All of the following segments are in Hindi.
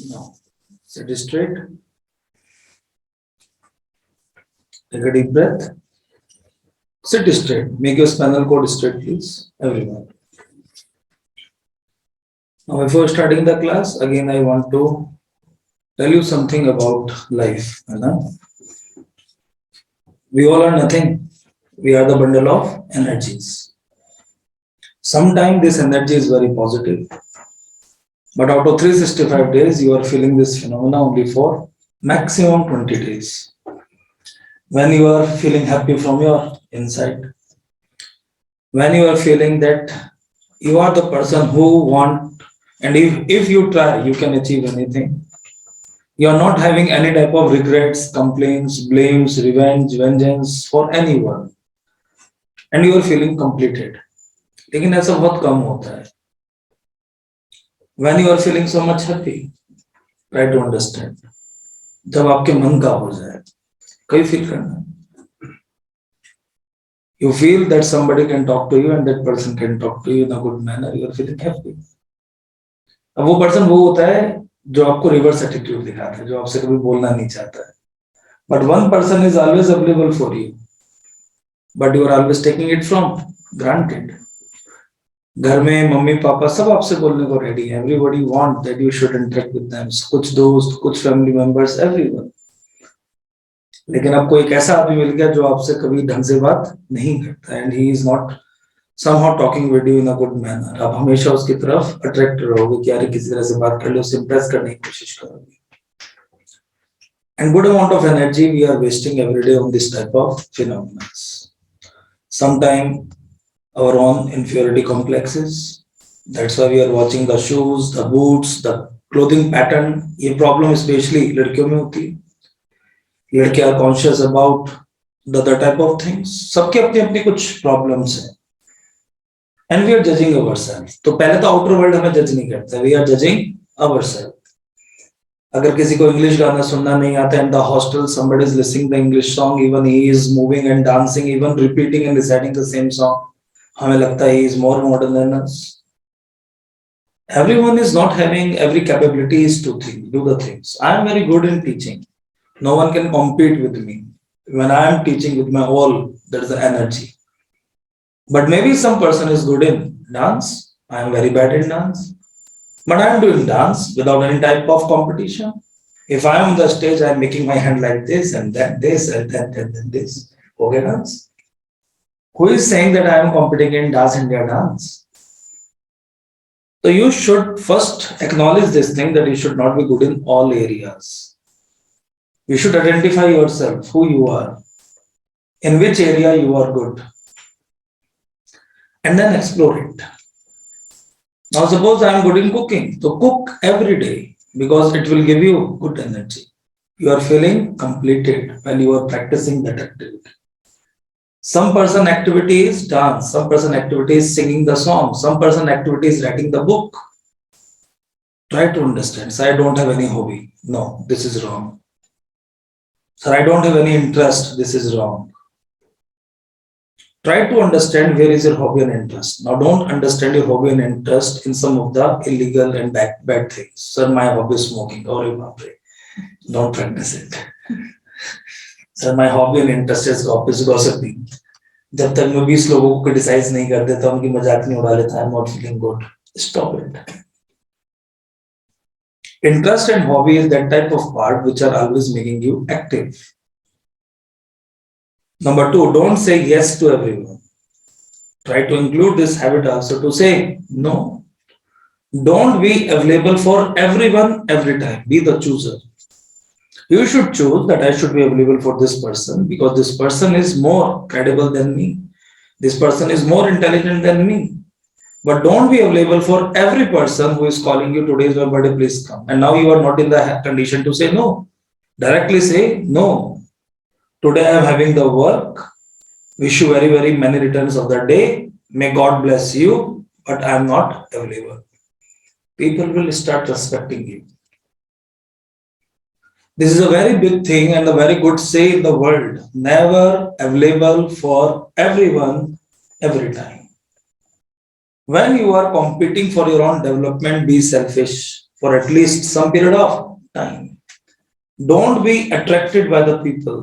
Now, sit straight, take a deep breath, sit straight, make your spinal cord straight, please, everyone. Now, before starting the class, again, I want to tell you something about life. We all are nothing. We are the bundle of energies. Sometimes this energy is very positive, but out of 365 days, you are feeling this phenomena only for maximum 20 days. When you are feeling happy from your inside, when you are feeling that you are the person who want, and if you try, you can achieve anything. You are not having any type of regrets, complaints, blames, revenge, vengeance for anyone, and you are feeling completed. लेकिन ऐसा बहुत कम होता है. When you are feeling so much happy, try to understand. जब आपके मन का हो जाए, कभी फील करना. You feel that somebody can talk to you and that person can talk to you in a good manner. You are feeling happy. अब वो पर्सन वो होता है जो आपको रिवर्स एटीट्यूड दिखाता है, जो आपसे कभी बोलना नहीं चाहता है. But one person is always available for you, but you are always taking it from granted. घर में मम्मी पापा सब आपसे बोलने को रेडी है. Everybody want that you should interact with them. कुछ दोस्त, कुछ फैमिली मेंबर्स, एवरीवन. लेकिन आपको एक ऐसा आदमी मिल गया जो आपसे कभी ढंग से बात नहीं करता, and he is not somehow talking with you in a good manner. आप हमेशा उसकी तरफ अट्रैक्ट रहोगे कि यार किसी तरह से बात कर लो, उसे इम्प्रेस करने की कोशिश करोगे. And good amount of energy we are wasting every day on this type of phenomena. Sometimes our own inferiority complexes. That's why we are watching the shoes, the boots, the clothing pattern. ये problem especially लड़कियों में होती है. लड़के are conscious about the other type of things. सबके अपनी अपनी कुछ problems हैं. And we are judging ourselves. तो पहले तो outer world हमें जज नहीं करता. We are judging ourselves. अगर किसी को इंग्लिश गाना सुनना नहीं आता, in the hostel somebody is listening the English song, even he is moving and dancing, even repeating and reciting the same song, हमें लगता है he is more modern than us. Everyone is not having every capabilities to think, do the things. I am very good in teaching. No one can compete with me. When I am teaching with my all, there is the energy. But maybe some person is good in dance. I am very bad in dance. But I am doing dance without any type of competition. If I am on the stage, I am making my hand like this and then this and then this. Okay, dance. Who is saying that I am competing in dance India dance? So you should first acknowledge this thing that you should not be good in all areas. You should identify yourself, who you are, in which area you are good, and then explore it. Now suppose I am good in cooking, so cook every day because it will give you good energy. You are feeling completed when you are practicing that activity. Some person activity is dance, some person activity is singing the song, some person activity is writing the book. Try to understand. Sir, I don't have any hobby. No, this is wrong. Sir, I don't have any interest. This is wrong. Try to understand where is your hobby and interest. Now don't understand your hobby and interest in some of the illegal and bad things. Sir, my hobby is smoking. Don't practice it. Sir, my hobby and interest is gossiping. जब तक मैं 20 लोगों को क्रिटिसाइज नहीं कर देता, उनकी मजाक नहीं उड़ा लेता, I am not feeling good. Stop it. Interest and hobby is that type of part which are always making you active. Number 2, don't say yes to everyone. Try to include this habit also to say no. Don't be available for everyone every time. Be the chooser. You should choose that I should be available for this person because this person is more credible than me. This person is more intelligent than me. But don't be available for every person who is calling you, today is my birthday, please come. And now you are not in the condition to say no. Directly say no. Today I am having the work. Wish you very, very many returns of the day. May God bless you, but I am not available. People will start respecting you. This is a very big thing and a very good say in the world. Never available for everyone every time. When you are competing for your own development, be selfish for at least some period of time. Don't be attracted by the people.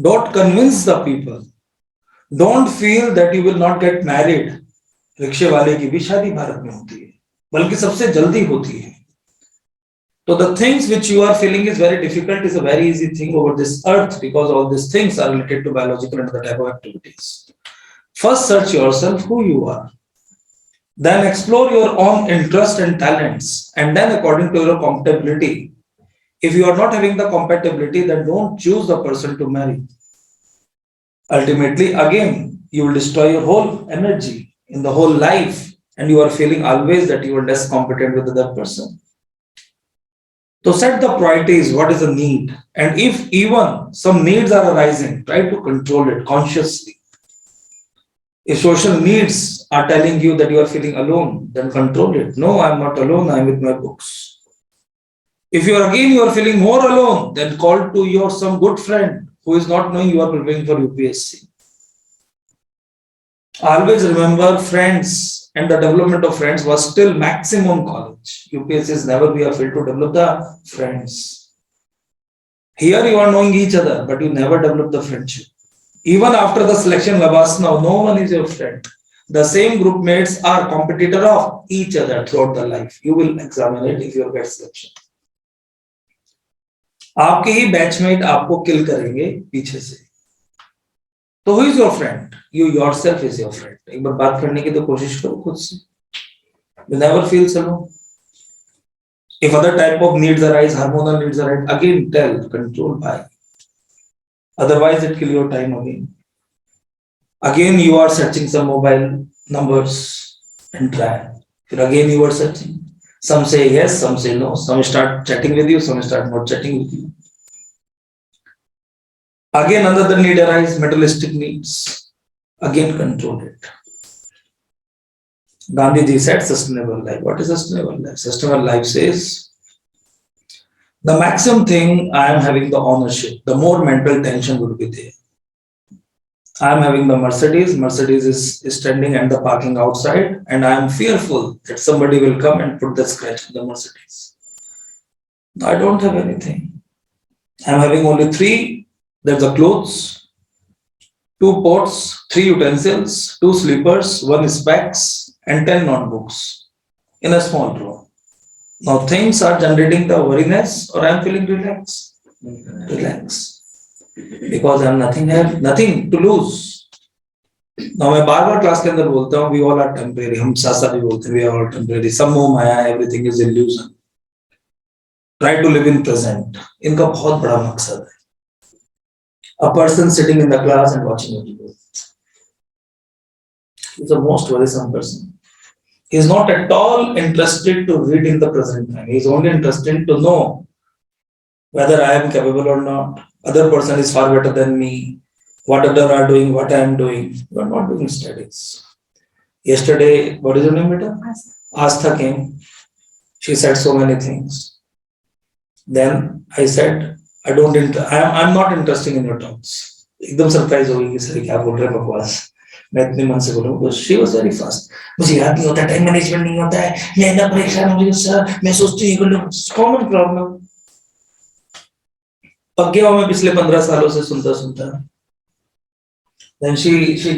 Don't convince the people. Don't feel that you will not get married. रिक्शे वाले की भी शादी भारत में होती है, बल्कि सबसे जल्दी होती है. So the things which you are feeling is very difficult is a very easy thing over this earth, because all these things are related to biological and other type of activities. First search yourself who you are. Then explore your own interest and talents, and then according to your compatibility. If you are not having the compatibility, then don't choose the person to marry. Ultimately, again, you will destroy your whole energy in the whole life, and you are feeling always that you are less competent with the other person. So set the priorities, what is the need? And if even some needs are arising, try to control it consciously. If social needs are telling you that you are feeling alone, then control it. No, I'm not alone, I'm with my books. If you are feeling more alone, then call to your some good friend who is not knowing you are preparing for UPSC. Always remember, friends and the development of friends was still maximum college. UPSC is never be a field to develop the friends. Here you are knowing each other, but you never develop the friendship. Even after the selection labas now, no one is your friend. The same group mates are competitor of each other throughout the life. You will examine it if you get selection. आपके ही बैचमेट आपको किल करेंगे पीछे से. तो who is your friend? You yourself is your friend. एक बार बात करने की तो कोशिश करो खुद से. You never feel alone. If other type of needs arise, hormonal needs arise, again tell, control by. Otherwise, it kill your time again. Again, you are searching some mobile numbers and try. Again, you are searching. Some say yes, some say no. Some start chatting with you, some start not chatting with you. Again, another need arise, materialistic needs. Again, control it. Gandhiji said sustainable life. What is sustainable life? Sustainable life says, the maximum thing I am having the ownership, the more mental tension would be there. I am having the Mercedes. Mercedes is standing at the parking outside, and I am fearful that somebody will come and put the scratch on the Mercedes. I don't have anything. I am having only 3. There's the clothes, 2 pots, 3 utensils, 2 slippers, 1 specs, and 10 notebooks in a small room. Now things are generating the worriness, or I am feeling relaxed. Relax. Because I have nothing to lose. Now मैं बार-बार क्लास के अंदर बोलता हूँ, we all are temporary. हम साथ-साथ भी बोलते हैं, we are all temporary. सब मोह माया, everything is illusion. Try to live in present. इनका बहुत बड़ा मकसद है. A person sitting in the class and watching a video. He's the most worrisome person. He is not at all interested to read in the present time. He is only interested to know whether I am capable or not. Other person is far better than me. What other are doing, what I am doing. You are not doing studies. Yesterday, what is your name, beta? Astha came. She said so many things. Then I said, I'm not interested in your talks. एकदम सरप्राइज हो गई कि सर क्या बोल रहे हैं बकवास. मैं इतने मन से बोलूं. She was very fast. मुझे याद नहीं होता, टाइम मैनेजमेंट नहीं होता है, मैं इतना परेशान हो गई सर, मैं सोचती हूँ ये कर लूं. Common problem. पक गया हूं मैं पिछले 15 सालों से सुनता. Then she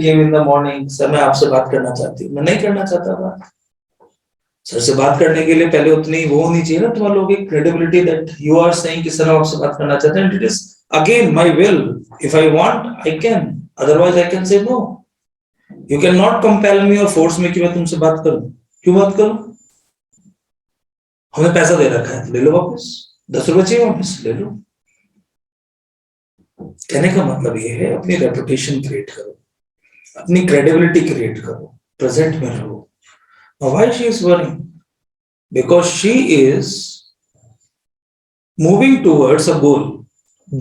came in the morning. Sir मैं आपसे बात करना चाहती हूँ. मैं नहीं करना चाहता बात. सर से बात करने के लिए पहले उतनी वो होनी चाहिए ना तुम्हारे लोगों की credibility that you are saying कि सर आपसे बात करना चाहते हैं. It is again my will. If I want I can, otherwise I can say no. You can not compel me और फोर्स मी कि मैं तुमसे बात करूं. क्यों बात करूं? हमें पैसा दे रखा है, ले लो वापस. 10 रुपए चाहिए वापस, ले लो. कहने का मतलब ये है, अपनी रेपुटेशन क्रिएट करो, अपनी क्रेडिबिलिटी क्रिएट करो, प्रेजेंट में रहो. Why she is worrying? Because she is moving towards a goal,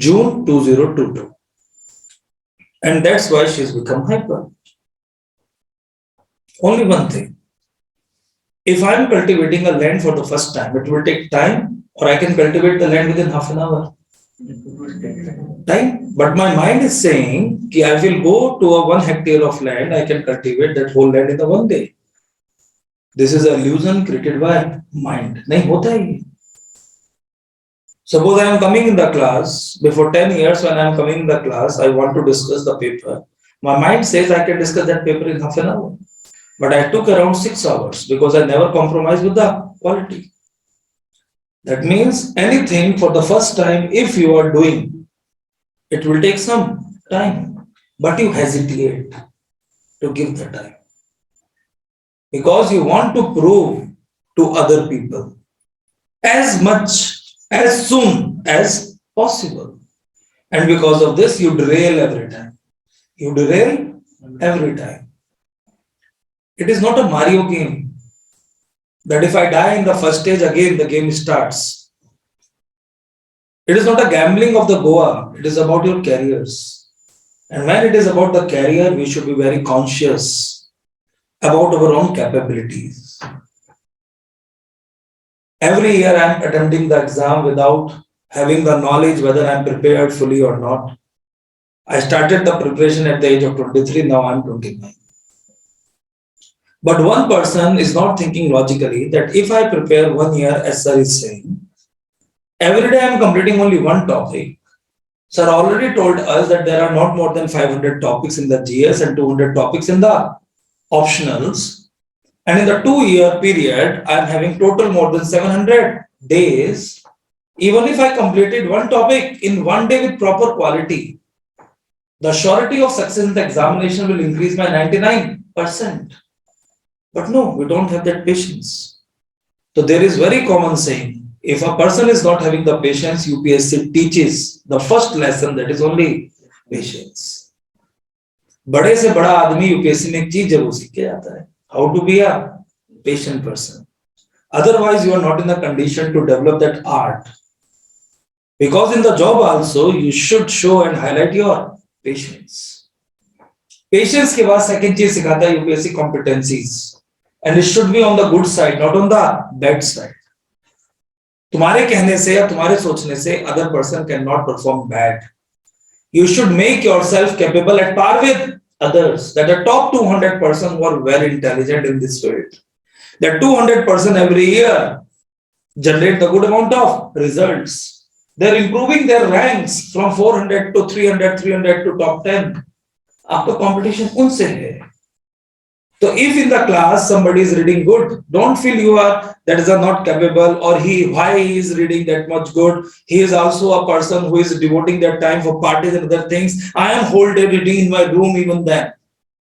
June 2022, and that's why she has become hyper. Only one thing: if I am cultivating a land for the first time, it will take time, or I can cultivate the land within half an hour. Time, but my mind is saying that I will go to a 1 hectare of land. I can cultivate that whole land in the 1 day. This is an illusion created by mind. नहीं होता है ये. Suppose I am coming in the class, before 10 years when I am coming in the class, I want to discuss the paper. My mind says I can discuss that paper in half an hour. But I took around 6 hours because I never compromised with the quality. That means anything for the first time, if you are doing, it will take some time. But you hesitate to give the time. Because you want to prove to other people as much, as soon as possible. And because of this, you derail every time. You derail every time. It is not a Mario game that if I die in the first stage, again the game starts. It is not a gambling of the Goa, it is about your careers. And when it is about the career, we should be very conscious about our own capabilities. Every year I am attempting the exam without having the knowledge whether I am prepared fully or not. I started the preparation at the age of 23, now I am 29. But one person is not thinking logically that if I prepare 1 year, as sir is saying, every day I am completing only one topic. Sir already told us that there are not more than 500 topics in the GS and 200 topics in the optionals. And in the 2 year period, I am having total more than 700 days. Even if I completed one topic in one day with proper quality, the surety of success in the examination will increase by 99%. But no, we don't have that patience. So there is very common saying, if a person is not having the patience, UPSC teaches the first lesson, that is only patience. बड़े से बड़ा आदमी यूपीएससी में एक चीज जरूर सीख के जाता है, how to be a patient person. Otherwise, you are not in the condition to develop that art. Because in the job also, you should show and highlight your patience. Patience के बाद second चीज सिखाता है UPSC competencies. And it should be on the good side, not on the bad side. तुम्हारे कहने से या तुम्हारे सोचने से other person cannot perform bad. You should make yourself capable at par with others. That the top 200% who are very intelligent in this field. That 200% every year generate the good amount of results. They're improving their ranks from 400 to 300, 300 to top 10. आपका competition उनसे है. So if in the class somebody is reading good, don't feel you are that is not capable or why he is reading that much good. He is also a person who is devoting their time for parties and other things. I am whole day reading in my room even then.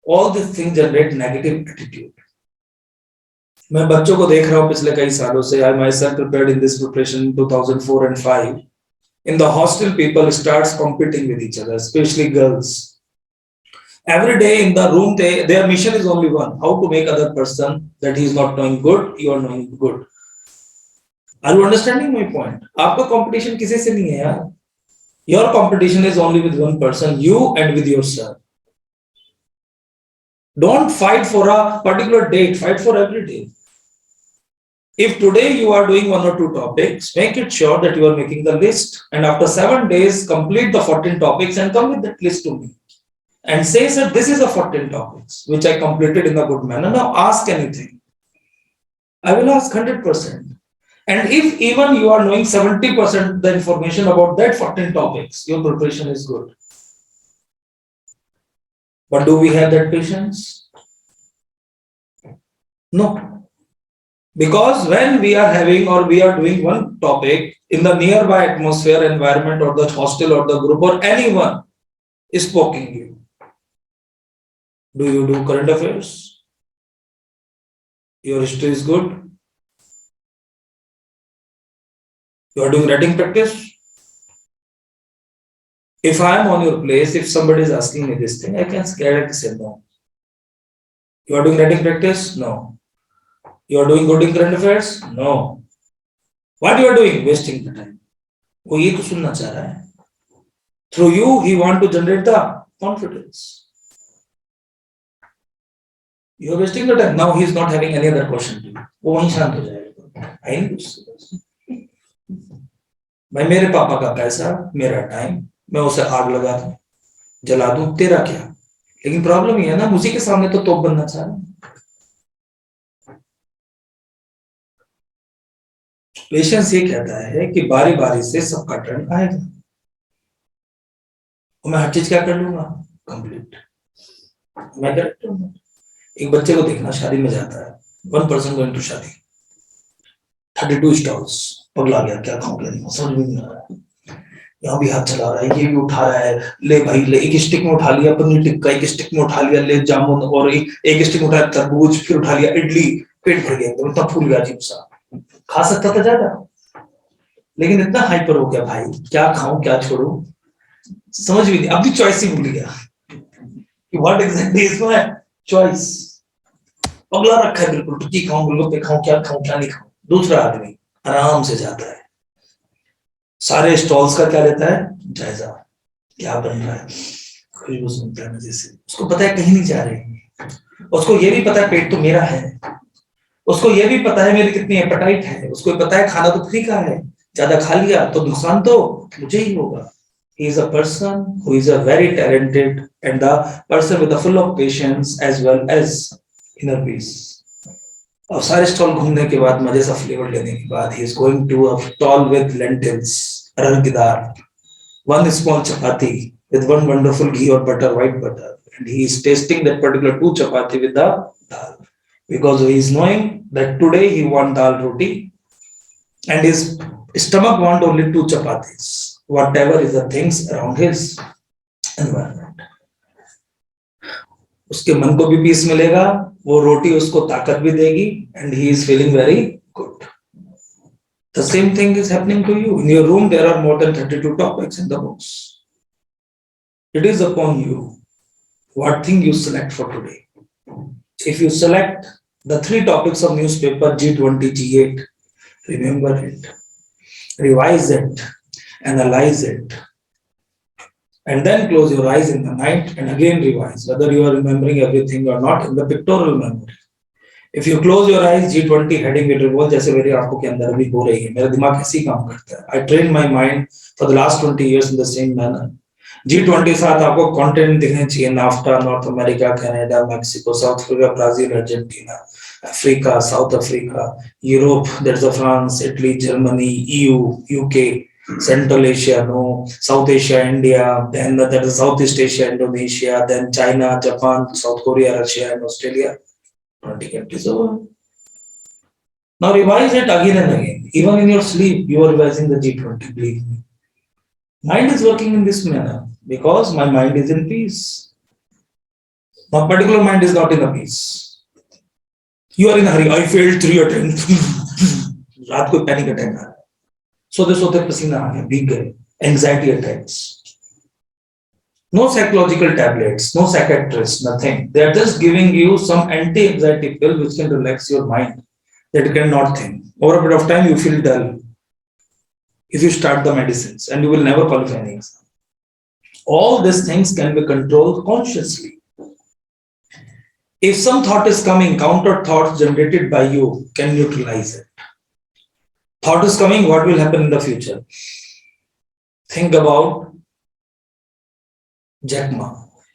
All these things generate negative attitude. मैं बच्चों को देख रहा हूँ पिछले कई सालों से. I myself prepared in this preparation in 2004 and 5. In the hostel, people starts competing with each other, especially girls. Every day in the room, their mission is only one: how to make other person that he is not knowing good, you are knowing good. Are you understanding my point? आपका competition किसी से नहीं है यार. Your competition is only with one person, you and with yourself. Don't fight for a particular date, fight for every day. If today you are doing 1 or 2 topics, make it sure that you are making the list, and after 7 days, complete the 14 topics and come with that list to me. And say, sir, this is the 14 topics which I completed in a good manner. Now ask anything. I will ask 100%. And if even you are knowing 70% the information about that 14 topics, your preparation is good. But do we have that patience? No. Because when we are having or we are doing one topic in the nearby atmosphere, environment, or the hostel or the group or anyone is poking you, do you do current affairs? Your history is good. You are doing writing practice. If I am on your place, if somebody is asking me this thing, I can directly say no. You are doing writing practice? No. You are doing good in current affairs? No. What you are doing? Wasting the time. वो ये तो सुनना चाह रहा है. Through you, he want to generate the confidence. You are wasting the time. Now he is not having any other question to you. वो वहीं शांत हो जाएगा. I नहीं कुछ. भाई मेरे पापा का पैसा, मेरा टाइम, मैं उसे आग लगा दूं, जला दूं, तेरा क्या? लेकिन प्रॉब्लम ये है ना, मुझे के सामने तो तोप बनना चाह रहा है. पेशेंस ये कहता है कि बारी बारी से सबका टर्न आएगा और मैं हर चीज क्या कर लूंगा, कंप्लीट। मैं करेक्ट हूँ। एक बच्चे को देखना, शादी में जाता है, 1 पर्सन गोइंग टू शादी, 32 स्टॉल्स, पगला गया, क्या खाऊं क्या नहीं खाऊं, समझ में नहीं आ रहा है। यहाँ भी हाथ चला रहा है, ये भी उठा रहा है, ले भाई ले, एक स्टिक में उठा लिया पनीर टिक्का, एक स्टिक में उठा लिया ले जामुन, और एक स्टिक में उठाया तरबूज, फिर उठा लिया इडली, पेट भर गया एकदम, इतना फूल गया अजीब सा। खा सकता था ज्यादा, लेकिन इतना हाइपर हो गया भाई, क्या खाऊं क्या छोड़ू, समझ भी नहीं, अब भी चॉइस ही भूल गया कि what exactly is my choice. पगला रखा है बिल्कुल, टिक्की खाऊं, गोलगप्पे खाऊं, क्या नहीं खाऊं। दूसरा आदमी आराम से जाता है, सारे स्टॉल्स का क्या लेता है, जायजा, क्या बन रहा है, खुशबू सुनता है मजे से, उसको पता है कहीं नहीं जा रहे, उसको ये भी पता है पेट तो मेरा है, उसको ये भी पता है मेरी कितनी एपेटाइट है, उसको पता है खाना तो फ्री का है, ज्यादा खा लिया तो नुकसान तो मुझे ही होगा। He is a person who is a very talented and the person with a full of patience as well as inner peace. और सारे स्टॉल घूमने के बाद, मजे सा फ्लेवर लेने के बाद, he is going to a stall with lentils, अरहर की दाल, one small chapati with one wonderful ghee or butter, white butter, and he is tasting that particular 2 chapati with the dal, because he is knowing that today he want dal roti and his stomach want only 2 chapatis, whatever is the things around his environment. उसके मन को भी पीस मिलेगा, वो रोटी उसको ताकत भी देगी, and he is feeling very good. The same thing is happening to you. In your room, there are more than 32 topics in the books. It is upon you what thing you select for today. If you select the 3 topics of newspaper G20, G8, remember it, revise it, analyze it, and then close your eyes in the night and again revise, whether you are remembering everything or not in the pictorial memory. If you close your eyes, G20 heading will revolve, जैसे मेरी आंखों के अंदर भी हो रही है, मेरा दिमाग ऐसे ही काम करता है. I trained my mind for the last 20 years in the same manner. G20 साथ आपको कंटेंट दिखने चाहिए, NAFTA, north America, Canada, Mexico, south Africa, Brazil, Argentina, Africa, south Africa, Europe, there's a France, Italy, Germany, EU, UK, Central Asia, no, South Asia, India, then there is Southeast Asia, Indonesia, then China, Japan, South Korea, Russia, and Australia. 20 countries over. Now revise it again and again. Even in your sleep, you are revising the G20, believe me. Mind is working in this manner because my mind is in peace. My particular mind is not in a peace. You are in a hurry. I failed 3 attempts. रात को पैनिक अटैक आ रहा है, सोते सोते पसीना आ गया, भीग गए, anxiety attacks. No psychological tablets, no psychiatrist, nothing. They are just giving you some anti-anxiety pill which can relax your mind, that you cannot think. Over a period of time, you feel dull. If you start the medicines, and you will never qualify any exam. All these things can be controlled consciously. If some thought is coming, counter thoughts generated by you can neutralize it. Thought is coming, what will happen in the future? Think about Jack Ma.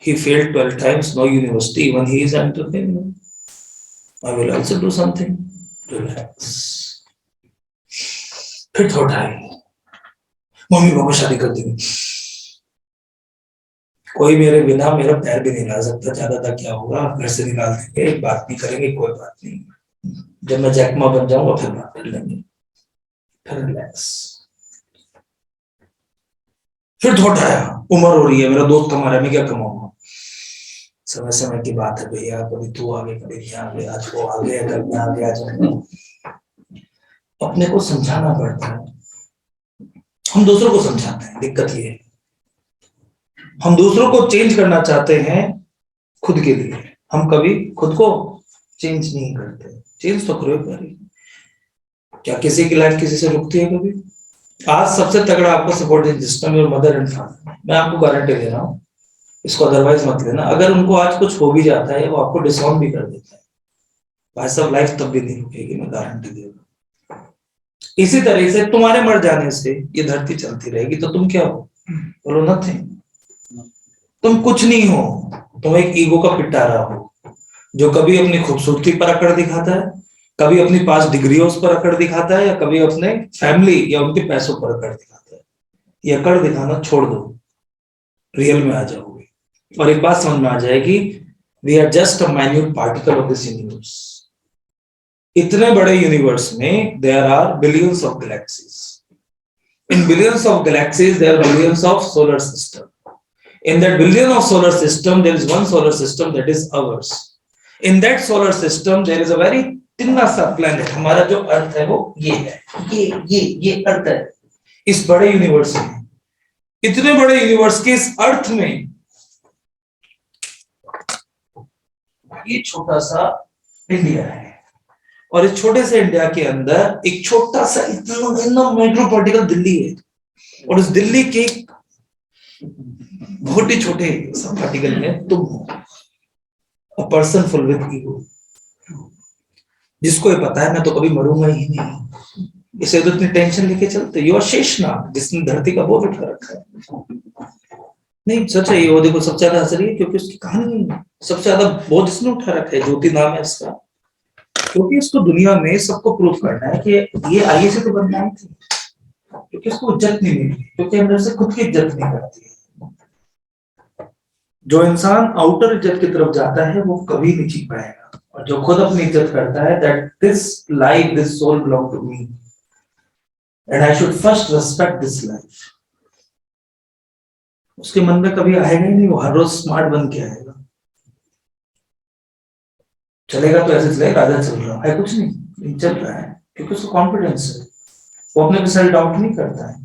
He failed 12 times, no university, even he is an entrepreneur. I will also do something. Relax. फिर थॉट आई, मम्मी पापा शादी कर देंगे, कोई मेरे बिना मेरा पैर भी नहीं ला सकता, ज्यादा था क्या होगा, घर से निकाल देंगे, बात नहीं करेंगे, कोई बात नहीं, जब मैं जैक मा बन जाऊंगा फिर बात कर लेंगे. फिर रिलैक्स. फिर थॉट आया, उम्र हो रही है, मेरा दोस्त कमा रहा है, मैं क्या कमाऊंगा. समय समय की बात है भैया, कभी तू आ गया, कभी यहाँ आ गया, आज वो आ गया, कल मैं आ गया, आज अपने को समझाना पड़ता है. हम दूसरों को समझाते हैं, दिक्कत ये है हम दूसरों को चेंज करना चाहते हैं खुद के लिए, हम कभी खुद को चेंज नहीं करते. चेंज तो करो एक बारी. क्या किसी की लाइफ किसी से रुकती है कभी? आज सबसे तगड़ा आपका supporting system your mother and father. मैं आपको गारंटी दे रहा हूँ, इसको अदरवाइज मत लेना. अगर उनको आज कुछ हो भी जाता है, वो आपको डिसऑन भी कर देता है, भाई साहब लाइफ तब भी नहीं रुकेगी, मैं गारंटी दे रहा हूँ. इसी तरह से तुम्हारे मर जाने से ये धरती चलती रहेगी, तो तुम क्या हो? बोलो नथिंग. तुम कुछ नहीं हो, तुम एक ईगो का पिटारा हो जो कभी अपनी खूबसूरती पर अकड़ दिखाता है, कभी अपनी पास डिग्रियों पर अकड़ दिखाता है, या कभी अपने फैमिली या उनके पैसों पर अकड़ दिखाता है। ये अकड़ दिखाना छोड़ दो, रियल में आ जाओगे और एक बात समझ में आ जाएगी, we are just a minute particle of this universe. इतने बड़े यूनिवर्स में there are billions of galaxies. In billions of galaxies there are billions of solar system. In that billion of solar system, there is one solar system that is ours. In that solar system, there is a very thinna सा planet. हमारा जो अर्थ है वो ये है, ये अर्थ है इस बड़े यूनिवर्स में। इतने बड़े यूनिवर्स के इस अर्थ में ये छोटा सा इंडिया है, और इस छोटे से इंडिया के अंदर एक छोटा सा इतना माइक्रो पार्टिकल दिल्ली है, और उस दिल्ली के बहुत ही छोटे सब पार्टिकल में तुम हो, a person full with ego, जिसको ये पता है मैं तो कभी मरूंगा ही नहीं, इसे तो इतनी टेंशन लेके चलते। यू आर शेषनाग, जिसने धरती का बोझ उठा रखा है। नहीं सच है, ये वो देखो सबसे ज्यादा हंस रही है क्योंकि उसकी कहानी सबसे ज्यादा बोझ इसने उठा रखा है, ज्योति नाम है इसका, क्योंकि इसको दुनिया में सबको प्रूफ करना है कि ये आईए से तो बनना ही थी, क्योंकि इसको इज्जत नहीं मिली, क्योंकि अंदर से खुद की इज्जत नहीं करती है। जो इंसान आउटर इज्जत की तरफ जाता है वो कभी नहीं जीत पाएगा, और जो खुद अपनी इज्जत करता है, that this life this soul belong to me and I should first respect this life, उसके मन में कभी आएगा ही नहीं वो हर रोज स्मार्ट बन के आएगा। चलेगा तो ऐसे चलेगा, राजा चल रहा है कुछ नहीं चल रहा है, क्योंकि उसको कॉन्फिडेंस है, वो अपने पे सेल्फ डाउट नहीं करता है।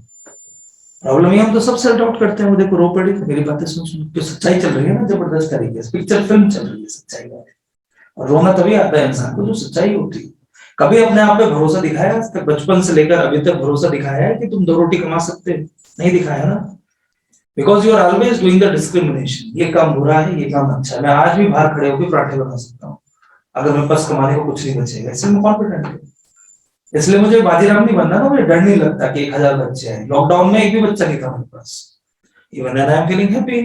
प्रॉब्लम ये हम तो सब सेल्फ डाउट करते हैं, वो देखो रो पड़ी मेरी बातें सुन सुन के, सच्चाई चल रही है ना जबरदस्त तरीके से, पिक्चर फिल्म चल रही है सच्चाई में, और रोना तभी आता है इंसान को जो सच्चाई होती है। कभी अपने आप पे भरोसा दिखाया आज तक, बचपन से लेकर अभी तक भरोसा दिखाया है कि तुम 2 रोटी कमा सकते हो? नहीं दिखाया ना, because you are always doing the discrimination, ये काम बुरा है ये काम अच्छा है। मैं आज भी बाहर खड़े होकर पराठे बना सकता हूँ अगर मेरे पास कमाने को कुछ नहीं बचेगा, इसलिए मैं कॉन्फिडेंट हूँ, इसलिए मुझे बाजीराव नहीं बनना ना, मुझे डर नहीं लगता कि 1000 बच्चे हैं। लॉकडाउन में एक भी बच्चा नहीं था मेरे पास, even and I am feeling happy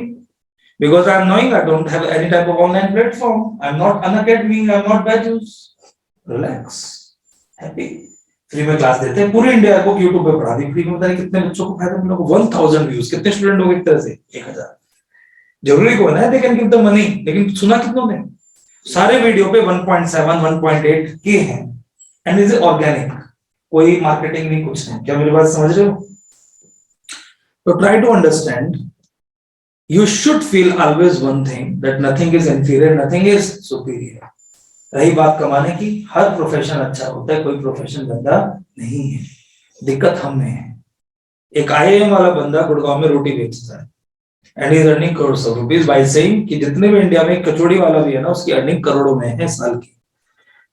because I am knowing I don't have any type of online platform, I am not Unacademy, I am not Byju's, relax, happy। Free में क्लास देते हैं पूरे इंडिया को, यूट्यूब पे पढ़ा दी फ्री में, बताइए कितने बच्चों को फायदा मिला, 1000 व्यूज, कितने स्टूडेंट हो गए एक तरह से 1000। जरूरी को है they can give the money, लेकिन सुना कितनों ने? सारे वीडियो पे 1.7 1.8 के हैं, एंड इज ऑर्गेनिक, कोई मार्केटिंग नहीं कुछ नहीं। क्या मेरी बात समझ रहे हो? तो try to understand, you should feel always one thing, that nothing is inferior, nothing is superior। रही बात कमाने की, हर प्रोफेशन अच्छा होता है, कोई प्रोफेशन गंदा नहीं है, दिक्कत हम में है। एक IIM वाला बंदा गुड़गांव में रोटी बेचता है and is earning crores of rupees by saying कि जितने भी इंडिया में कचौड़ी वाला भी है ना, उसकी अर्निंग करोड़ों में है साल की।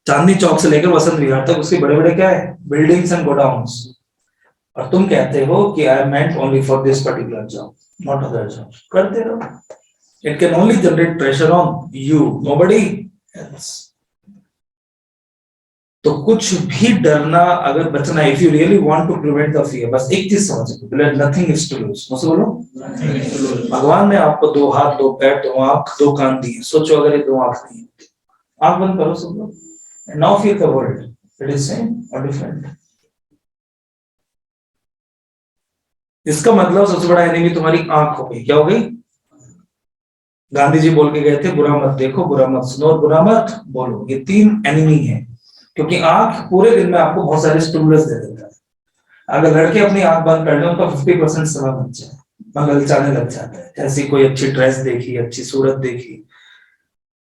चांदनी चौक से लेकर वसंत विहार तक उसके बड़े बड़े क्या है, बिल्डिंग्स एंड गोडाउन्स, और तुम कहते हो कि I am meant only for this particular job, not other job. करते रहो, it can only generate pressure on you, nobody else. तो कुछ भी डरना अगर बचना, if you really want to prevent the fear, बस एक चीज समझो, नथिंग इज टू लूज। मुझसे बोलो, भगवान ने आपको 2 हाथ 2 पैर 2 आंख 2 कान दिए, सोचो अगर ये 2 आंख नहीं होती। आंख बंद करो सब लोग, and now feel the world, it is same और डिफरेंट। इसका मतलब सबसे बड़ा एनिमी तुम्हारी आंख हो गई। क्या हो गई? गांधी जी बोल के गए थे, बुरा मत देखो, बुरा मत सुनो और बुरा मत बोलो। ये 3 एनिमी है, क्योंकि आंख पूरे दिन में आपको बहुत सारे स्टिमुलस दे देता है। अगर लड़के अपनी आंख बंद कर ले, उनका 50% समय बच जाए, मंगल चाहने लग जाता है। जैसी कोई अच्छी ड्रेस देखी, अच्छी सूरत देखी,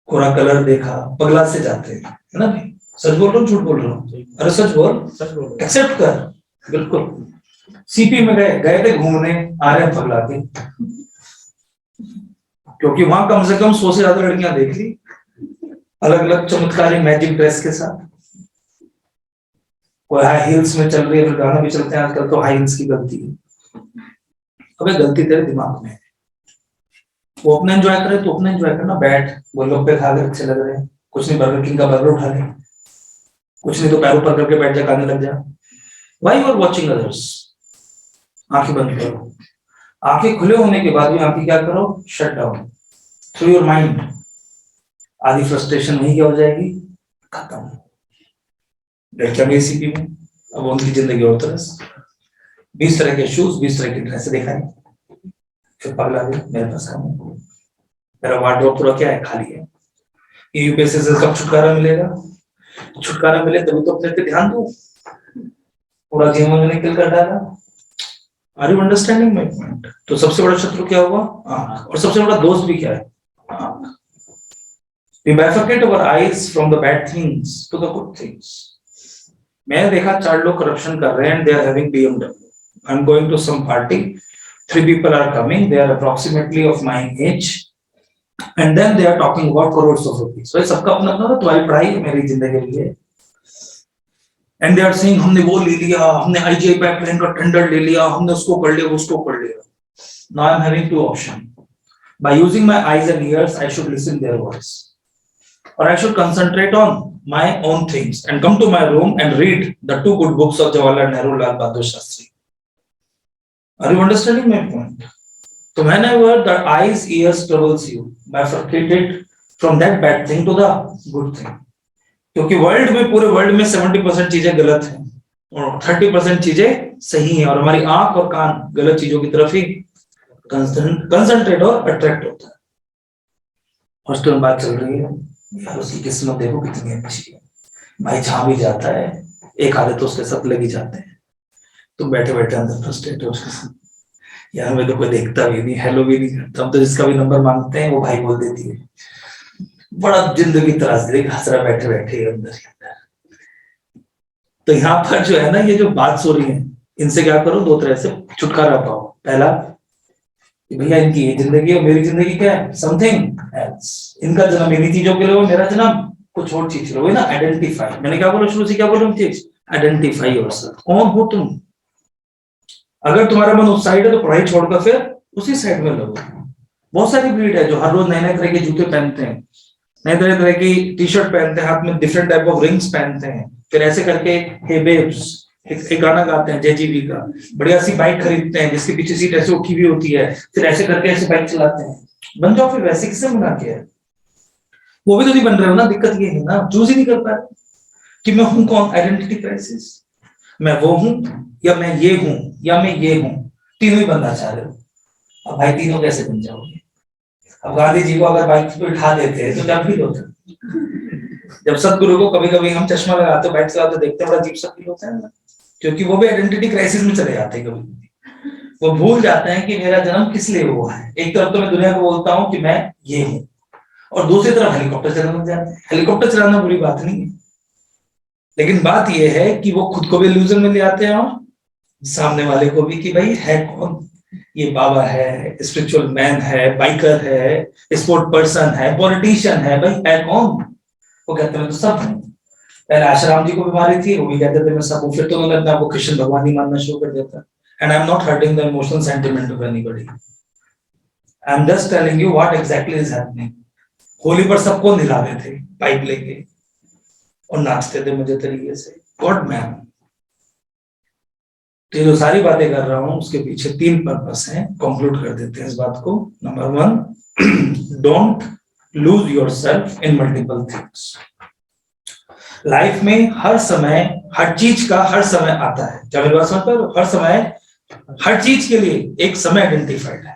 कोरा कलर देखा, पगला से जाते हैं, है ना भाई? सच बोल रहा हूँ झूठ बोल रहा हूँ? अरे सच बोल, एक्सेप्ट कर। बिल्कुल सीपी में गए थे घूमने, आ रहे हैं पगला के, क्योंकि वहां कम से कम 100 से ज्यादा लड़कियां देख ली, अलग अलग चमत्कारी मैजिक ड्रेस के साथ। कोई हाई हील्स में चल रही है, फिर गाना भी चलते हैं आजकल, तो हाई हील्स की गलती है। अबे गलती तेरे दिमाग में है। वो अपना एंजॉय करे तो अपना एंजॉय करना, बैठ गोलगप्पे पे खा कर अच्छे लग रहे हैं, कुछ नहीं बर्गर किंग का बर्गर उठा ले, कुछ नहीं तो पैर ऊपर करके बैठ जा, खाने लग जा। Why you are watching others? आंखें बंद करो, आंखें खुले होने के बाद भी आंखें क्या करो, shut down through your mind. आधी फ्रस्ट्रेशन वहीं क्या हो जाएगी, खत्म। लड़कियां भी इसी में, अब उनकी जिंदगी और तरह से 20 तरह के शूज, 20 तरह की ड्रेस दिखाई, फिर पगला भी मेरे पास काम है, मेरा वार्डरोब पूरा क्या है, खाली है। यूपीएससी से कब छुटकारा मिलेगा? छुटकारा मिले तभी तो अपने पे ध्यान दो, पूरा जीवन मैंने किल कर डाला। Are you understanding my point? तो सबसे बड़ा शत्रु क्या हुआ? आंख। और सबसे बड़ा दोस्त भी क्या है? आंख। We bifurcate our eyes from the bad things to the good things. मैंने देखा 4 लोग करप्शन कर रहे हैं and they are having BMW. I'm going to some party. 3 people are coming. They are approximately of my age. And then they are talking about crores of rupees. भाई सबका अपना अपना, तुम्हारी पढ़ाई मेरी जिंदगी के लिए। And they are saying हमने वो ले लिया, हमने IGI पाइपलाइन का टेंडर ले लिया, हमने उसको कर लिया, उसको कर लिया। Now I'm having 2 options. By using my eyes and ears, I should listen their voice, or I should concentrate on my own things and come to my room and read the 2 good books of Jawaharlal Nehru, Lal Bahadur Shastri. Are you understanding my point? So whenever the eyes, ears troubles you, bifurcate it from that bad thing to the good thing. क्योंकि वर्ल्ड में, पूरे वर्ल्ड में 70% चीजें गलत हैं और 30% चीजें सही हैं, और हमारी आंख और कान गलत चीजों की तरफ ही कंसंट्रेट और अट्रैक्ट होता है। हॉस्टल में बात चल रही है यार, उसकी किस्मत देखो कितनी अच्छी है भाई, जहां भी जाता है एक आधे तो उसके साथ लगी जाते हैं, तुम बैठे बैठे अंदर फ्रस्ट्रेट हो उसके साथ, यार हमें तो कोई देखता भी नहीं, हेलो भी नहीं करता, हम तो जिसका भी नंबर मांगते हैं वो भाई बोल देती है, बड़ा जिंदगी त्रासदी, हंस रहा बैठे बैठे अंदर ही अंदर। तो यहाँ पर जो है ना, ये जो बात हो रही है, इनसे क्या करो, 2 तरह से छुटकारा पाओ। पहला, भैया इनकी ये जिंदगी और मेरी जिंदगी क्या है, समथिंग एल्स। इनका जन्म इन्हीं चीजों के लिए हुआ, मेरा जन्म कुछ और चीज है ना। आइडेंटिफाई, मैंने क्या बोला शुरू से, क्या बोला चीज, आइडेंटिफाई योरसेल्फ। कौन हो तुम? अगर तुम्हारा मन उस साइड है तो पढ़ाई छोड़कर फिर उसी साइड में लगो। बहुत सारी ब्रीड है जो हर रोज नए नए तरह के जूते पहनते हैं, नए तरह तरह की टी शर्ट पहनते हैं, हाथ में डिफरेंट टाइप ऑफ रिंग्स पहनते हैं, फिर ऐसे करके हे बेब्स एक गाना गाते हैं जेजीबी का, बढ़िया सी बाइक खरीदते हैं जिसके पीछे सीट ऐसे उठी हुई होती है, फिर ऐसे करके ऐसे बाइक चलाते हैं। बन जाओ फिर वैसे, किससे बना के है? वो भी तो नहीं बन रहे हो ना, दिक्कत ये है ना, चूज ही नहीं कर पा रहे कि मैं हूं कौन। आइडेंटिटी क्राइसिस, मैं वो हूं या मैं ये हूं या मैं ये हूं, तीनों ही बनना चाह रहे हो। अब भाई तीनों कैसे बन जाओगे? अब गांधी जी को अगर बाइक पे उठा देते हैं तो क्या फील होता? जब सदगुरु को कभी कभी हम चश्मा लगाते बाइक चलाते देखते हैं, बड़ा अजीब सा फील होता है ना, क्योंकि वो भी आइडेंटिटी क्राइसिस में चले जाते हैं। कभी वो भूल जाते हैं कि मेरा जन्म किस लिए हुआ है। एक तरफ तो मैं दुनिया को बोलता हूँ कि मैं ये हूँ, और दूसरी तरफ हेलीकॉप्टर चलाना लग जाते हैं। हेलीकॉप्टर चलाना बुरी बात नहीं है, लेकिन बात यह है कि वो खुद को भी इल्यूजन में ले आते हैं और सामने वाले को भी, कि भाई है कौन ये, बाबा है, स्पिरिचुअल मैन है, बाइकर है, स्पोर्ट पर्सन है, पॉलिटिशियन है, भाई है कौन? वो कहते हैं तो सब है। पहले आशाराम जी को बीमारी थी, वो भी कहते थे मैं सब हूं, फिर तो उन्होंने अपने आप को कृष्ण भगवान ही मानना शुरू कर दिया था। And I am not hurting the emotional sentiment of anybody, I am just telling you what exactly is happening. Holi पर सबको निलाते थे पाइप लेके और नाचते थे मुझे तरीके से, गॉड मैन। तो जो सारी बातें कर रहा हूं उसके पीछे 3 पर्पस हैं, कंक्लूड कर देते हैं इस बात को। Number 1, don't lose yourself in multiple things. Life में हर समय हर चीज का हर समय आता है, क्या मेरी बात समझ पा रहे हो? हर समय हर चीज के लिए एक समय आइडेंटिफाइड है।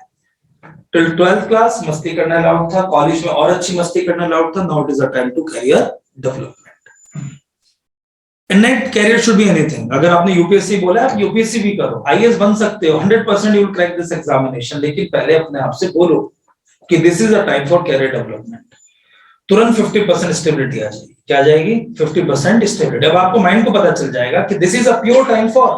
टिल 12th क्लास मस्ती करना अलाउड था, कॉलेज में और अच्छी मस्ती करना अलाउड था। Now it is a time to career development. Net career should be anything. अगर आपने यूपीएससी बोला आप यूपीएससी भी करो, आईएएस बन सकते हो, 100% you will crack this examination, लेकिन पहले अपने आप से बोलो कि this is a time for career development. तुरंत 50% स्टेबिलिटी आ जाएगी। क्या आ जाएगी? 50% स्टेबिलिटी। अब आपको माइंड को पता चल जाएगा कि this is a pure time for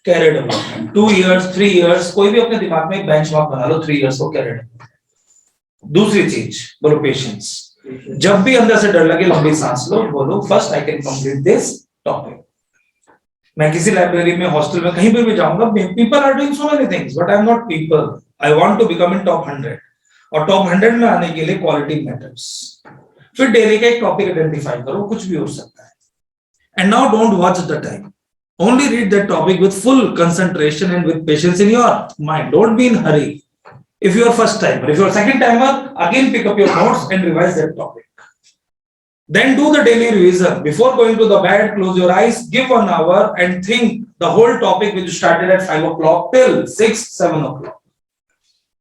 career development. 2 years 3 years कोई भी अपने दिमाग में एक बेंचमार्क बना लो, 3 इयर्स फॉर कैरियर डेवलपमेंट। दूसरी चीज बोलो पेशेंस। जब भी अंदर से डर लगे लंबी सांस लो, बोलो first I can complete this topic. मैं किसी लाइब्रेरी में, हॉस्टल में, कहीं पर भी जाऊंगा, people are doing so many things but I am not people. I want to become in top 100, और टॉप 100 में आने के लिए क्वालिटी मैटर्स। फिर डेली का एक टॉपिक आइडेंटिफाई करो, कुछ भी हो सकता है। And now don't watch the time, only read that topic with full concentration and with patience in your mind. Don't be in hurry. If you are first timer, if you are second timer, again pick up your notes and revise that topic. Then do the daily revision. Before going to the bed, close your eyes, give 1 hour and think the whole topic which started at 5 o'clock till 6, 7 o'clock.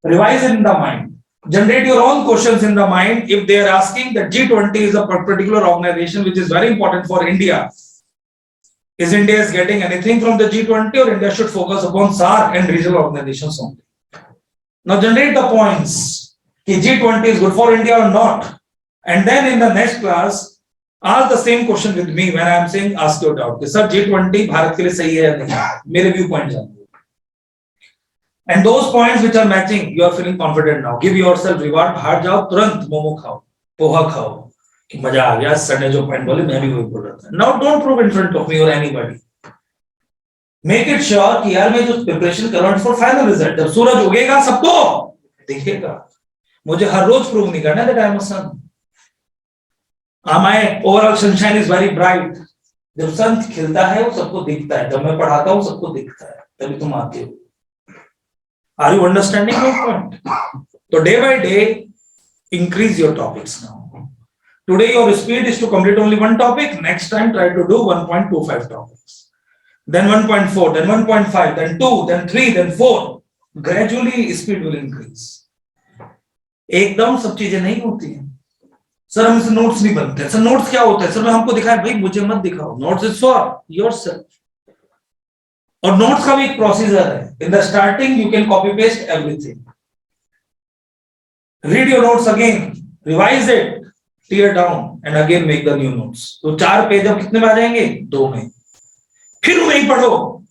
Revise it in the mind. Generate your own questions in the mind. If they are asking that G20 is a particular organization which is very important for India, is India getting anything from the G20 or India should focus upon SAARC and regional organizations only? Now generate the points. Is G20 is good for India or not? And then in the next class, ask the same question with me when I am saying ask your doubt. Sir, G20 Bharat के लिए सही है या नहीं? मेरे व्यू पॉइंट जानो. And those points which are matching, you are feeling confident now. Give yourself reward. बाहर जाओ, तुरंत मोमो खाओ, पोहा खाओ, कि मजा आ गया. सर ने जो पॉइंट बोले मैं भी वही बोल रहा था. Now don't prove in front of me or anybody. Make it sure कि यार मैं जो प्रिपरेशन कर रहा हूँ for final result. जब सूरज उगेगा सबको दिखेगा. मुझे हर रोज प्रूव नहीं करना that I am a sun. My overall sunshine is very bright. जब सन खिलता है वो सबको दिखता है. जब मैं पढ़ाता हूँ सबको दिखता है. तभी तुम आते हो. Are you understanding my point? So day by day, increase your topics now. Today your speed is to complete only one topic. Next time try to do 1.25 topics. Then 1.4, then 1.5, then 2, then 3, then 4. Gradually speed will increase. एकदम सब चीजें नहीं होती हैं. सर हमसे नोट्स नहीं बनते. सर नोट्स क्या होता है? सर हमको दिखाए. भाई मुझे मत दिखाओ. Notes is for yourself. और नोट्स का भी एक प्रोसीजर है. In the starting you can copy paste everything. Read your notes again, revise it, tear down and again make the new notes. तो 4 पेज अब कितने में आ जाएंगे? 2 में. फिर वही पढ़ो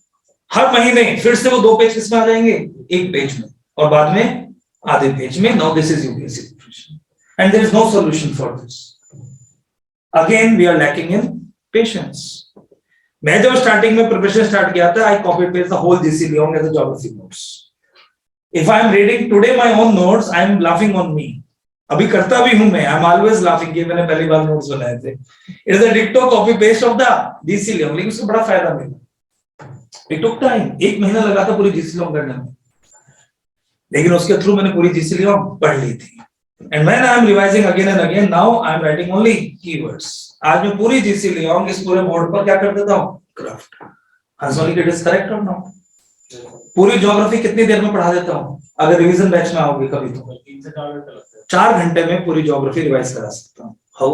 हर महीने. फिर से वो 2 पेज किसमें आ जाएंगे? 1 पेज में. और बाद में आधे पेज में. Now this is UPSC preparation and there is no solution for this. Again we are lacking in patience. मैं जब स्टार्टिंग में प्रिपरेशन स्टार्ट किया था, I copy paste the whole GC Leong as a geography notes. If I am reading today my own notes, I am laughing on me. अभी करता भी हूं मैं. आई एम ऑलवेज लाफिंग कि मैंने पहली बार नोट्स बनाए थे. इट इज अ डिक्टो copy paste of the GC Leong. लेकिन उसको बड़ा फायदा मिला. It took time. 1 महीना लगा था पूरी जीसी लियोंग करने में. लेकिन उसके थ्रू मैंने पूरी जीसी लियोंग पढ़ ली थी. And when I am revising again and again, now I am writing only keywords. आज मैं पूरी जीसी लियोंग इस पूरे बोर्ड पर क्या कर देता हूँ? क्राफ्ट. हंसोली के इज करेक्ट और नॉट? पूरी ज्योग्राफी कितनी देर में पढ़ा देता हूँ? अगर रिवीजन बैच में आओगे कभी तो 3 से 4 घंटे लगते हैं. 4 घंटे में पूरी ज्योग्राफी रिवाइज करा सकता हूँ. How?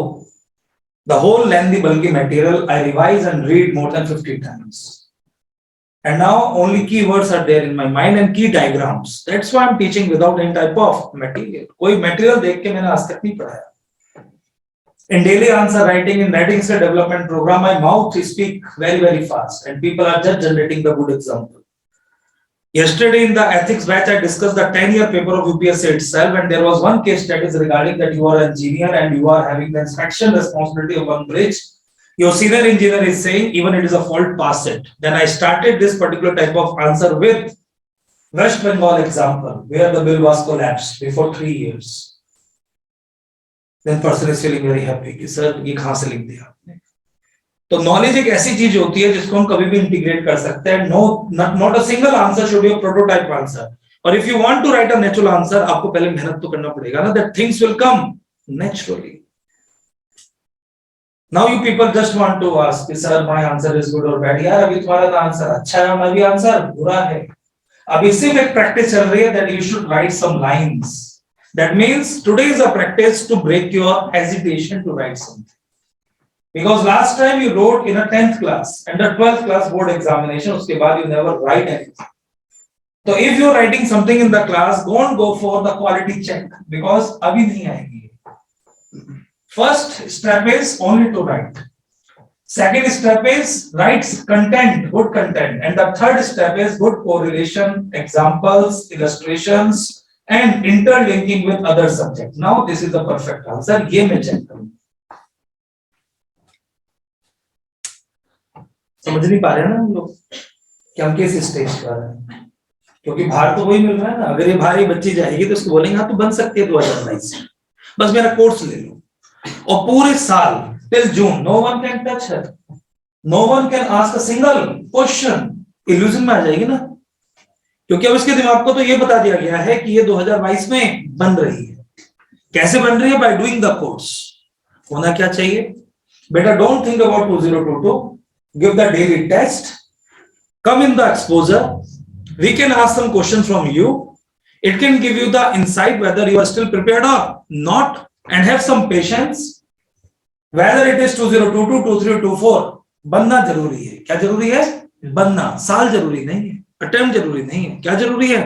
The whole lengthy bulky material I revise and read more than 50 times. And now only keywords are there in my mind and key diagrams. That's why I'm teaching without any type of material. कोई material देख के मैंने आज तक नहीं पढ़ाया. In daily answer writing, in writing skill development program, my mouth speak very fast, and people are just generating the good example. Yesterday in the ethics batch, I discussed the 10-year paper of UPSC itself, and there was one case study regarding that you are an engineer and you are having the inspection responsibility of one bridge. Your senior engineer is saying even it is a fault, pass it. Then I started this particular type of answer with West Bengal example where the bill was collapsed before 3 years. Then person is feeling very happy कि सर ये कहाँ से लिख दिया आपने. तो नॉलेज एक ऐसी चीज होती है जिसको हम कभी भी इंटीग्रेट कर सकते हैं. Not a single answer should be a prototype answer. और if you want to write a natural answer, आपको पहले मेहनत तो करना पड़ेगा ना. That things will come naturally. Now you people just want to ask, sir, my answer is good or bad. यार अभी तुम्हारा तो आंसर अच्छा है, अभी आंसर बुरा है. अभी सिर्फ एक प्रैक्टिस चल रही है that you should write some lines. That means today is a practice to break your hesitation to write something. Because last time you wrote in a 10th class and the 12th class board examination, उसके बाद you never write anything. So if you are writing something in the class, don't go for the quality check because अभी नहीं आएगी. First step is only to write. Second step is write content, good content. And the third step is good correlation, examples, illustrations, and interlinking with other subjects. Now this is the perfect answer. ये मैं check करूँ. समझ नहीं पा रहे ना हम लोग कि हम किस स्टेज पर हैं. क्योंकि भार तो वही मिल रहा है ना. अगर ये भारी बच्ची जाएगी तो उसको बोलेंगे हाँ तो बन सकती है 2022 में. बस मेरा कोर्स ले लो. और पूरे साल till June, no one can touch her. No one can ask a single question. Illusion में आ जाएगी ना. क्योंकि अब इसके दिमाग को तो ये बता दिया गया है कि ये 2022 में बन रही है. कैसे बन रही है? By doing the course. होना क्या चाहिए बेटा? Don't think about 2022, give the daily test, come in the exposure, we can ask some question from you, it can give you the insight whether you are still prepared or not, and have some patience. Whether it is 2022, 23, 24, बनना जरूरी है। क्या जरूरी है? बनना। साल जरूरी नहीं है, अटेम्प्ट जरूरी नहीं है, क्या जरूरी है?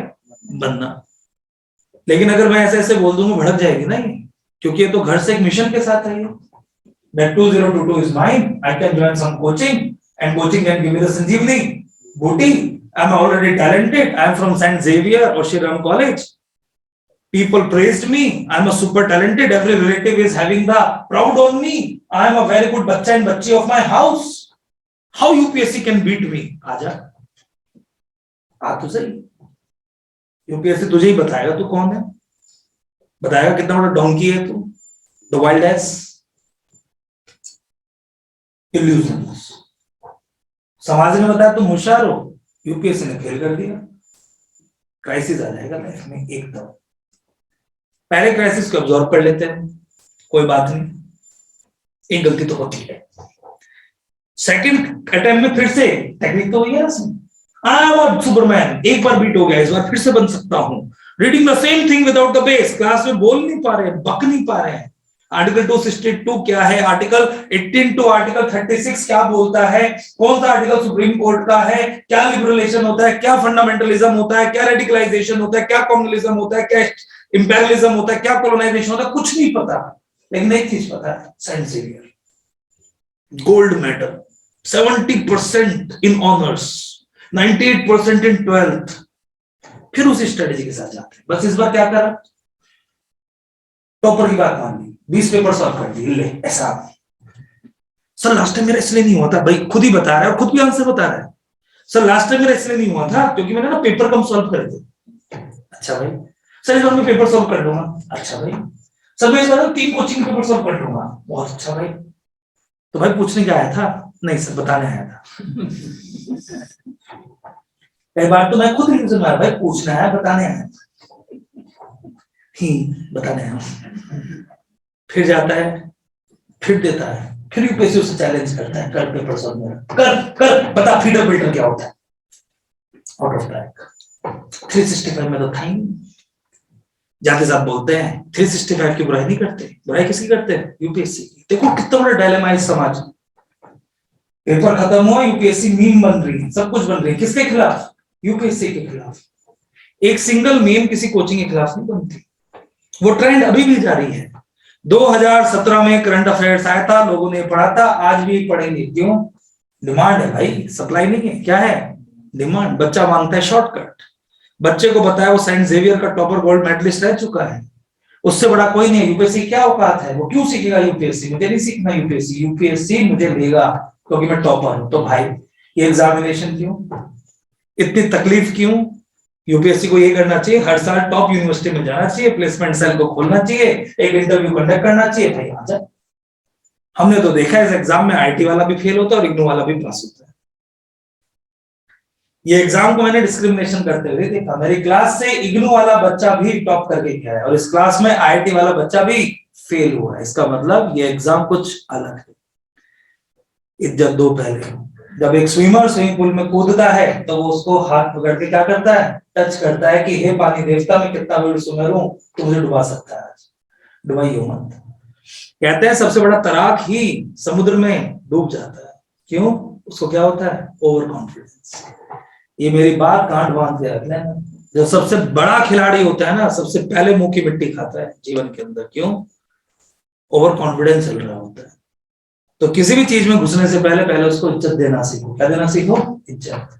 बनना। लेकिन अगर मैं ऐसे ऐसे बोल दूंगा भड़क जाएगी नहीं, क्योंकि ये तो घर से एक मिशन के साथ है। That 2022 is mine. I can join some coaching, and coaching can give me the Sanjeevani booty. I'm already talented. I'm from Saint Xavier or Shriram College. People praised me. I'm a super talented. Every relative is having the proud on me. I'm a very good bachcha and bachchi of my house. How UPSC can beat me? आजा, आ तो सही। UPSC तुझे ही बताएगा तू कौन है, बताएगा कितना बड़ा डोंकी है तू। The wild ass, illusions। समाज ने बताया तुम होशियार हो, यूपीएससी ने फेल कर दिया। क्राइसिस आ जाएगा लाइफ में एकदम। पहले क्राइसिस को अब्सॉर्ब कर लेते हैं, कोई बात नहीं, एक गलती तो होती है। सेकंड अटेम्प्ट में फिर से टेक्निक तो हुई है ना, आई एम अ सुपरमैन, एक बार बीट हो गया, इस बार फिर से बन सकता हूं। Reading the same thing without the base, class में बोल नहीं पा रहे, बक नहीं पा रहे हैं। आर्टिकल 262 क्या है, आर्टिकल 18 टू आर्टिकल 36 क्या बोलता है, कौन सा आर्टिकल सुप्रीम कोर्ट का है, क्या लिबरलेशन होता है, क्या फंडामेंटलिज्म होता है, क्या रेडिकलाइजेशन होता है, क्या कम्युनलिज्म होता है, क्या इंपेरियलिज्म होता है, क्या कॉलोनाइजेशन होता है, कुछ नहीं पता। लेकिन एक चीज पता है, सेंट जेवियर गोल्ड मेडल, 70% इन ऑनर्स, 98% इन 12th। फिर उसी स्ट्रेटेजी के साथ जाते हैं। बस इस बार क्या करा, टॉपर की बात मान ली, 20 पेपर सॉल्व कर दिए, ले ऐसा। सर लास्ट टाइम मेरा इसलिए नहीं हुआ था, भाई खुद ही बता रहा है और खुद भी आंसर बता रहा है। सर लास्ट टाइम मेरा इसलिए नहीं हुआ था क्योंकि मैंने ना पेपर कम सॉल्व करे थे। अच्छा भाई। सर इस बार मैं पेपर सॉल्व कर लूंगा। अच्छा भाई। सर मैं इस बार 3 कोचिंग पेपर सॉल्व कर लूंगा। बहुत अच्छा भाई। तो भाई पूछने क्या आया था? नहीं सर बताने आया था। कई बार तो मैं खुद रिवीजन मारा, भाई पूछना है बताने आया था, बताने आया। फिर जाता है, फिर देता है, फिर यूपीएससी उसे चैलेंज करता है, कर पेपर सॉल्व मेरा, कर बता फीडर बिल्डर क्या होता है। Out of track. 365 में तो था ही। जाते साथ बोलते हैं 365 की बुराई नहीं करते, बुराई किसकी करते हैं? यूपीएससी की। देखो कितना बड़ा डायलेमा है समाज। पेपर खत्म हुआ, यूपीएससी मीम बन रही है, सब कुछ बन रही है, किसके खिलाफ? यूपीएससी के खिलाफ। एक सिंगल मीम किसी कोचिंग के खिलाफ नहीं बनती। वो ट्रेंड अभी भी जारी है। 2017 में करंट अफेयर्स आया था, लोगों ने पढ़ा था, आज भी पढ़ेंगे। क्यों? डिमांड है भाई, सप्लाई नहीं है। क्या है? डिमांड। बच्चा मांगता है शॉर्टकट। बच्चे को बताया वो सेंट जेवियर का टॉपर गोल्ड मेडलिस्ट रह चुका है, उससे बड़ा कोई नहीं। यूपीएससी क्या औकात है, वो क्यों सीखेगा यूपीएससी? मुझे नहीं सीखना यूपीएससी, यूपीएससी मुझे लेगा क्योंकि मैं टॉपर हूं। तो भाई ये एग्जामिनेशन क्यों, इतनी तकलीफ क्यों? यूपीएससी को ये करना चाहिए, हर साल टॉप यूनिवर्सिटी में जाना चाहिए, प्लेसमेंट सेल को खोलना चाहिए, एक इंटरव्यू कंडक्ट करना चाहिए। भाई आजा। हमने तो देखा है इस एग्जाम में आईटी वाला भी फेल होता है और इग्नू वाला भी पास होता है। ये एग्जाम को मैंने डिस्क्रिमिनेशन करते हुए देखा। मेरी क्लास से इग्नू वाला बच्चा भी टॉप करके गया है और इस क्लास में आईआईटी वाला बच्चा भी फेल हुआ है। इसका मतलब ये एग्जाम कुछ अलग है। इज्जत दो पहले। जब एक स्विमर स्विमिंग पूल में कूदता है तो वो उसको हाथ पकड़ के क्या करता है? टच करता है कि हे पानी देवता, मैं कितना बड़ा स्विमर हूं, तो मुझे डुबा सकता है, डुबाइयो मत। कहते हैं सबसे बड़ा तैराक ही समुद्र में डूब जाता है। क्यों? उसको क्या होता है? Over confidence. ये मेरी बात गांठ बांध के रख लेना। जो सबसे बड़ा खिलाड़ी होता है ना, सबसे पहले मुंह की मिट्टी खाता है जीवन के अंदर। क्यों? ओवर कॉन्फिडेंस चल रहा होता है। तो किसी भी चीज में घुसने से पहले उसको इज्जत देना सीखो। क्या देना सीखो? इज्जत।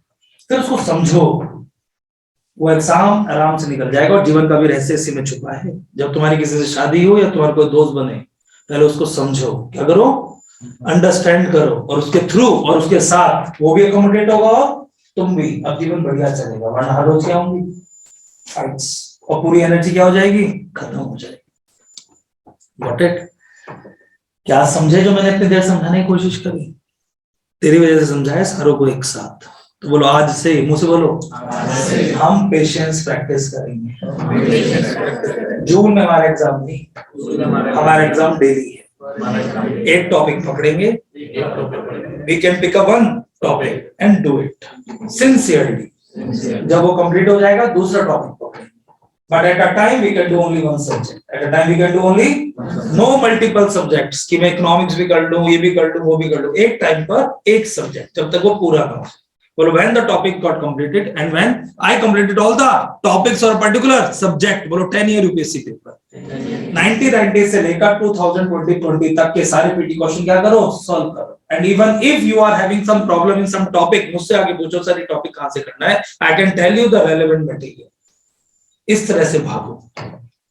फिर उसको समझो, वो एग्जाम आराम से निकल जाएगा। और जीवन का भी रहस्य इसी में छुपा है। जब तुम्हारी किसी से शादी हो या तुम्हारा कोई दोस्त बने, पहले उसको समझो। क्या करो? अंडरस्टैंड करो, और उसके थ्रू और उसके साथ वो भी अकोमोडेट होगा और तुम भी। अब जीवन बढ़िया चलेगा। वरना हर रोज क्या होंगी? फाइट्स, और पूरी एनर्जी क्या हो जाएगी? खत्म हो जाएगी। Got it? क्या समझे जो मैंने इतनी देर समझाने की कोशिश करी? तेरी वजह से समझाया सारों को एक साथ। तो बोलो आज से, मुंह से बोलो, हम पेशेंस प्रैक्टिस करेंगे। जून में हमारा एग्जाम नहीं, हमारा एग्जाम डेली है। एक टॉपिक पकड़ेंगे, we can pick up one topic and do it sincerely. जब वो कंप्लीट हो जाएगा दूसरा टॉपिक पकड़ेंगे, but at a time we can do only one subject, at a time we can do only no multiple subjects कि मैं इकोनॉमिक्स भी कर लूं, ये भी कर लूं, वो भी कर लूं, एक टाइम पर एक सब्जेक्ट जब तक वो पूरा ना हो। बोलो when the topic got completed and when I completed all the topics or particular subject, बोलो 10-year UPSC पेपर 1990 से लेकर 2020 तक के सारे पीटी क्वेश्चन क्या करो, सॉल्व करो। And even if you are having some problem in some topic, मुझसे आगे पूछो सर ये टॉपिक कहां से करना है, I can tell you the relevant material. इस तरह से भागो।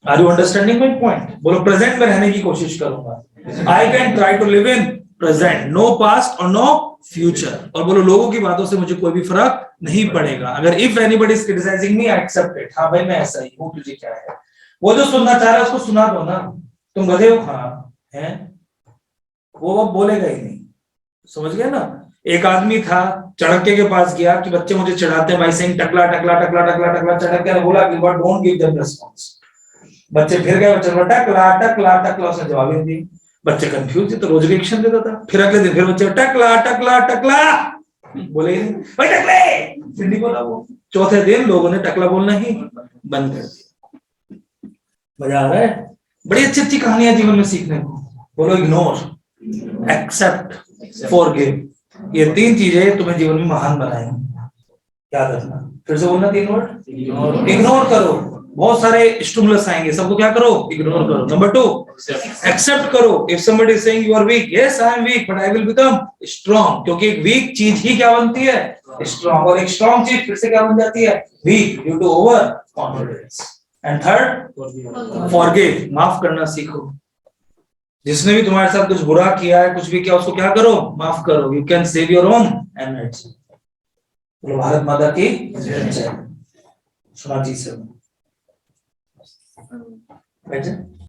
Are you understanding my point? बोलो प्रेजेंट में रहने की कोशिश करूंगा, I can try to live in present, no past और नो फ्यूचर। और बोलो लोगों की बातों से मुझे कोई भी फर्क नहीं पड़ेगा। अगर if anybody is criticising me, I accept it. हाँ भाई मैं ऐसा ही हूं, तुझे क्या है? वो जो सुनना चाह रहा है उसको सुना दो ना, तुम गधे हो। हाँ है, वो बोलेगा ही नहीं, समझ गए ना? एक आदमी था, चाणक्य के पास गया कि बच्चे मुझे चिढ़ाते हैं भाई, सिंह टकला टकला टकला टकला टकला। चाणक्य ने बोला कि डोंट गिव देम रिस्पांस। बच्चे फिर गए, बच्चे टकला टकला टकला, उसने जवाब नहीं दिया। बच्चे कंफ्यूज थे तो रोज रिएक्शन देता था। फिर अगले दिन फिर बच्चे टकला टकला टकला बोले भाई टकले, फिर नहीं बोला वो। चौथे दिन लोगों ने टकला बोलना ही बंद कर दिया। मजा आ रहा है? बड़ी अच्छी अच्छी कहानियां जीवन में सीखने को। बोलो इग्नोर, एक्सेप्ट, फॉरगिव। ये तीन चीजें तुम्हें जीवन में महान बनाएंगी। याद रखना। फिर से बोलना 3 वर्ड। इग्नोर करो, बहुत सारे स्टिमुलस आएंगे, सबको क्या करो, इग्नोर करो। नंबर 2, एक्सेप्ट करो। If somebody is saying you are weak, yes I am weak but I will become strong. क्योंकि एक वीक चीज ही क्या बनती है, स्ट्रांग। और एक स्ट्रांग चीज फिर से क्या बन जाती है, weak, due to over confidence. And third, forgive, माफ करना सीखो। जिसने भी तुम्हारे साथ कुछ बुरा किया है, कुछ भी किया, उसको क्या करो, माफ करो। You can save your own energy. Bharat माता की जय। सुना जी सर।